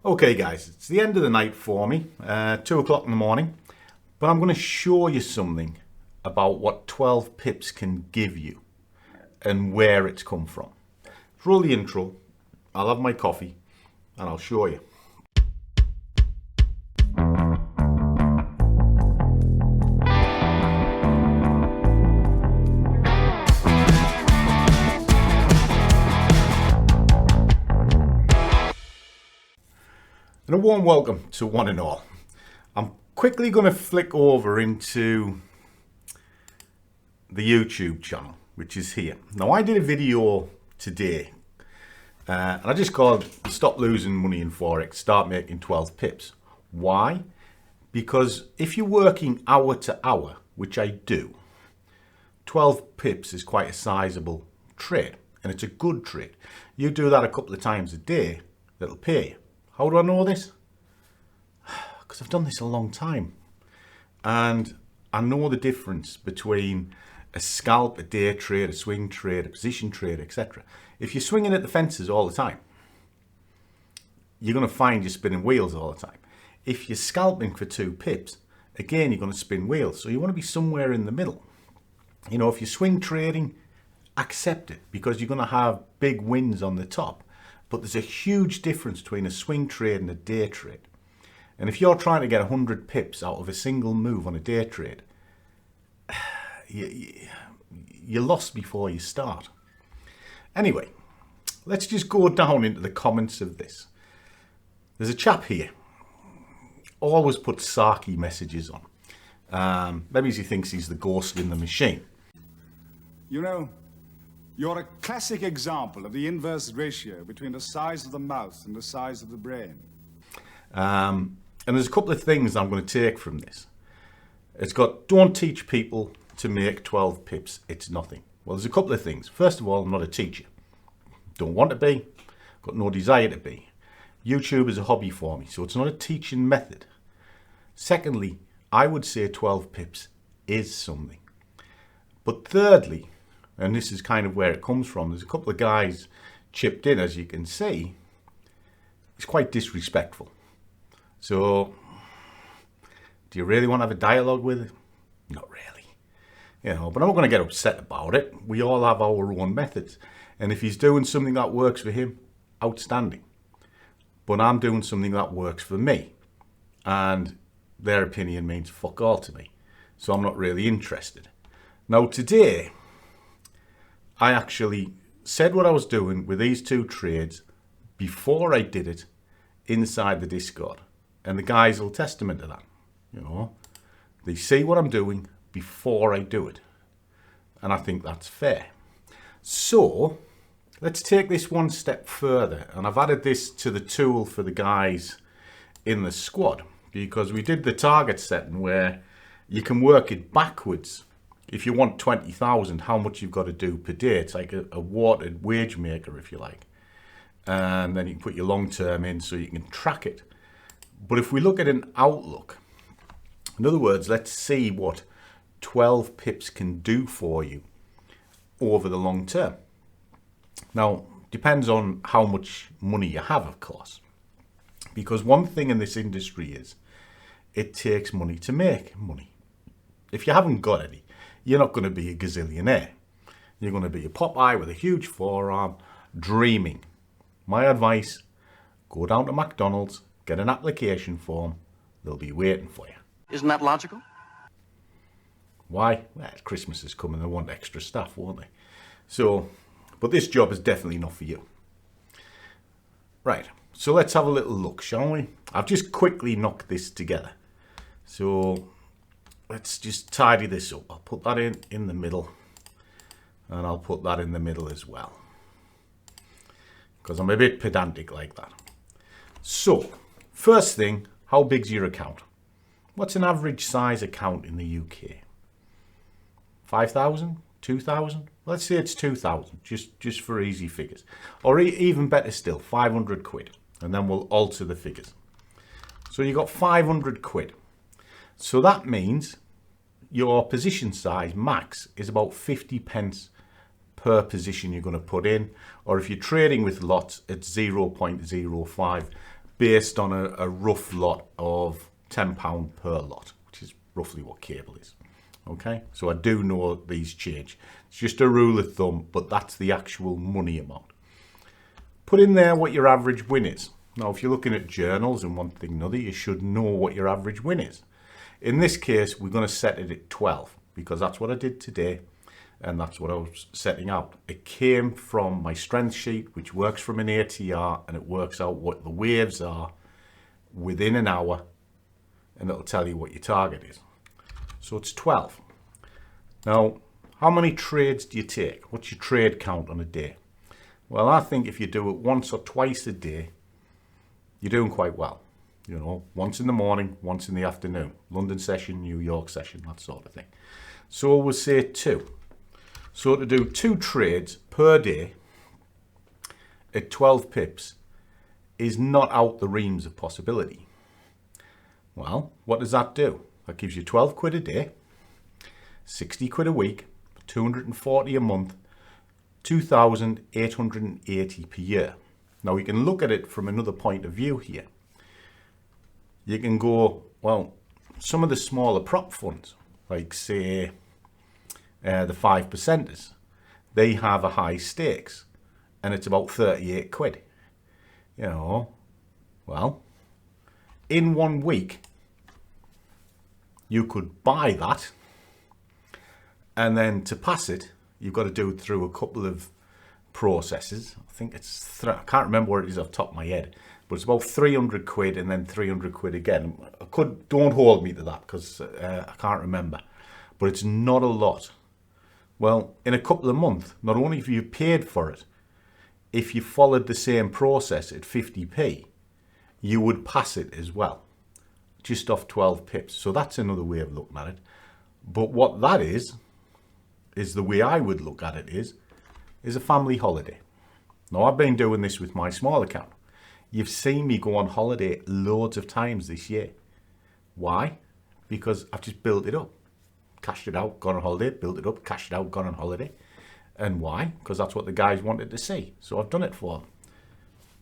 Okay guys, it's the end of the night for me, 2 o'clock in the morning, but I'm going to show you something about what 12 pips can give you and where it's come from. Roll the intro, I'll have my coffee and I'll show you. And a warm welcome to one and all. I'm quickly going to flick over into the YouTube channel, which is here. Now I did a video today and I just called Stop Losing Money in Forex, Start Making 12 Pips. Why? Because if you're working hour to hour, which I do, 12 pips is quite a sizable trade and it's a good trade. You do that a couple of times a day, that'll pay you. How do I know this? Because I've done this a long time. And I know the difference between a scalp, a day trade, a swing trade, a position trade, etc. If you're swinging at the fences all the time, you're going to find you're spinning wheels all the time. If you're scalping for 2 pips, again, you're going to spin wheels. So you want to be somewhere in the middle. You know, if you're swing trading, accept it because you're going to have big wins on the top. But there's a huge difference between a swing trade and a day trade. And if you're trying to get 100 pips out of a single move on a day trade, you're lost before you start. Anyway, let's just go down into the comments of this. There's a chap here, always puts sarky messages on. Maybe he thinks he's the ghost in the machine. You know, you're a classic example of the inverse ratio between the size of the mouth and the size of the brain. And there's a couple of things I'm going to take from this. It's got, don't teach people to make 12 pips. It's nothing. Well, there's a couple of things. First of all, I'm not a teacher. Don't want to be. Got no desire to be. YouTube is a hobby for me, so it's not a teaching method. Secondly, I would say 12 pips is something. But thirdly, and this is kind of where it comes from, there's a couple of guys chipped in, as you can see. It's quite disrespectful. So, do you really want to have a dialogue with it? Not really. You know, but I'm not going to get upset about it. We all have our own methods. And if he's doing something that works for him, outstanding. But I'm doing something that works for me. And their opinion means fuck all to me. So I'm not really interested. Now today, I actually said what I was doing with these 2 trades before I did it inside the Discord. And the guys will testament to that. You know, they see what I'm doing before I do it. And I think that's fair. So let's take this one step further. And I've added this to the tool for the guys in the squad because we did the target setting where you can work it backwards. If you want 20,000, how much you've got to do per day. It's like a watered wage maker, if you like. And then you can put your long term in so you can track it. But if we look at an outlook, in other words, let's see what 12 pips can do for you over the long term. Now, depends on how much money you have, of course. Because one thing in this industry is it takes money to make money. If you haven't got any, you're not going to be a gazillionaire. You're going to be a Popeye with a huge forearm, dreaming. My advice, go down to McDonald's, get an application form, they'll be waiting for you. Isn't that logical? Why? Well, Christmas is coming, they want extra staff, won't they? So, but this job is definitely not for you. Right, so let's have a little look, shall we? I've just quickly knocked this together. So, let's just tidy this up. I'll put that in the middle. And I'll put that in the middle as well. Because I'm a bit pedantic like that. So, first thing, how big's your account? What's an average size account in the UK? 5,000? 2,000? Let's say it's 2,000, just for easy figures. Or even better still, 500 quid. And then we'll alter the figures. So you got 500 quid. So that means your position size max is about 50 pence per position you're going to put in. Or if you're trading with lots, it's 0.05 based on a rough lot of £10 per lot, which is roughly what cable is. Okay, so I do know these change. It's just a rule of thumb, but that's the actual money amount. Put in there what your average win is. Now, if you're looking at journals and one thing or another, you should know what your average win is. In this case, we're going to set it at 12 because that's what I did today and that's what I was setting out. It came from my strength sheet, which works from an ATR, and it works out what the waves are within an hour, and it'll tell you what your target is. So it's 12. Now, how many trades do you take? What's your trade count on a day? Well, I think if you do it once or twice a day, you're doing quite well. You know, once in the morning, once in the afternoon. London session, New York session, that sort of thing. So we'll say 2. So to do 2 trades per day at 12 pips is not out the reams of possibility. Well, what does that do? That gives you 12 quid a day, 60 quid a week, 240 a month, 2,880 per year. Now we can look at it from another point of view here. You can go, well, some of the smaller prop funds, like say the 5%ers, they have a high stakes and it's about 38 quid. You know, well, in 1 week, you could buy that, and then to pass it, you've got to do it through a couple of processes. I think it's, I can't remember what it is off the top of my head, but it's about 300 quid and then 300 quid again. Don't hold me to that because I can't remember, but it's not a lot. Well, in a couple of months, not only have you paid for it, if you followed the same process at 50p, you would pass it as well, just off 12 pips. So that's another way of looking at it. But what that is the way I would look at it is a family holiday. Now, I've been doing this with my small account. You've seen me go on holiday loads of times this year. Why? Because I've just built it up. Cashed it out, gone on holiday, built it up, cashed it out, gone on holiday. And why? Because that's what the guys wanted to see. So I've done it for them.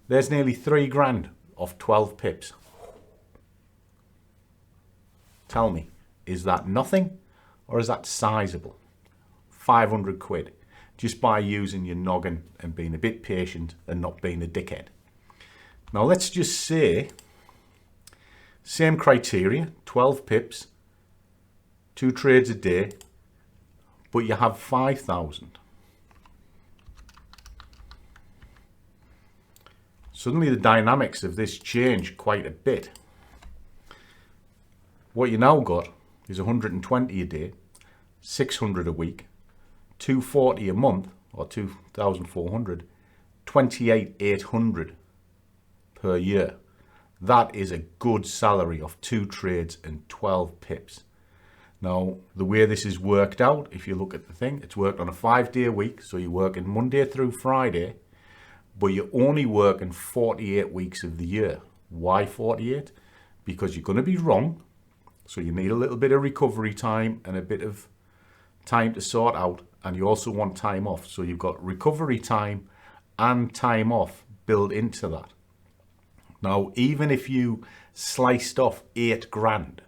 There's nearly 3 grand off 12 pips. Tell me, is that nothing or is that sizable? 500 quid just by using your noggin and being a bit patient and not being a dickhead. Now let's just say, same criteria, 12 pips, 2 trades a day, but you have 5,000. Suddenly the dynamics of this change quite a bit. What you now got is 120 a day, 600 a week, 240 a month, or 2,400, 28,800 per year. That is a good salary of 2 trades and 12 pips. Now, the way this is worked out, if you look at the thing, it's worked on a 5-day week, so you're working Monday through Friday, but you're only working 48 weeks of the year. Why 48? Because you're going to be wrong, so you need a little bit of recovery time and a bit of time to sort out, and you also want time off. So you've got recovery time and time off built into that. Now, even if you sliced off 8 grand,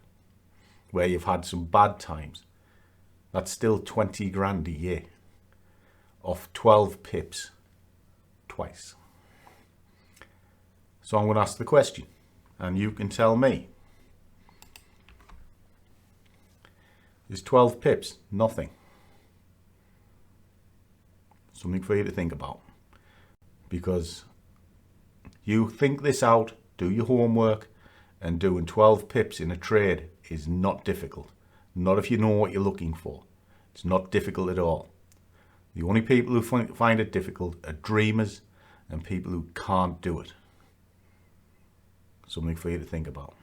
where you've had some bad times, that's still 20 grand a year off 12 pips twice. So I'm going to ask the question, and you can tell me. Is 12 pips nothing? Something for you to think about. Because you think this out, do your homework, and doing 12 pips in a trade is not difficult. Not if you know what you're looking for. It's not difficult at all. The only people who find it difficult are dreamers and people who can't do it. Something for you to think about.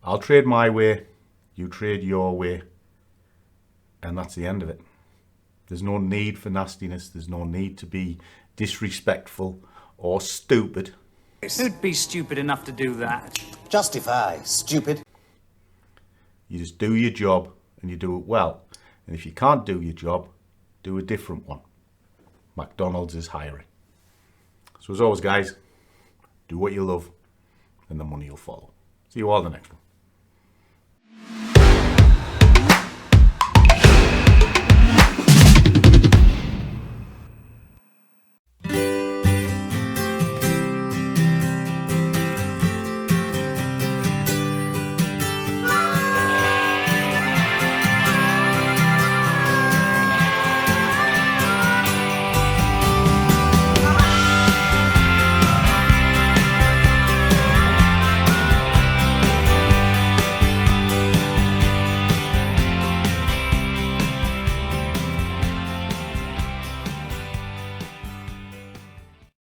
I'll trade my way, you trade your way, and that's the end of it. There's no need for nastiness. There's no need to be disrespectful or stupid. Who'd be stupid enough to do that? Justify, stupid. You just do your job and you do it well. And if you can't do your job, do a different one. McDonald's is hiring. So as always, guys, do what you love and the money will follow. See you all in the next one.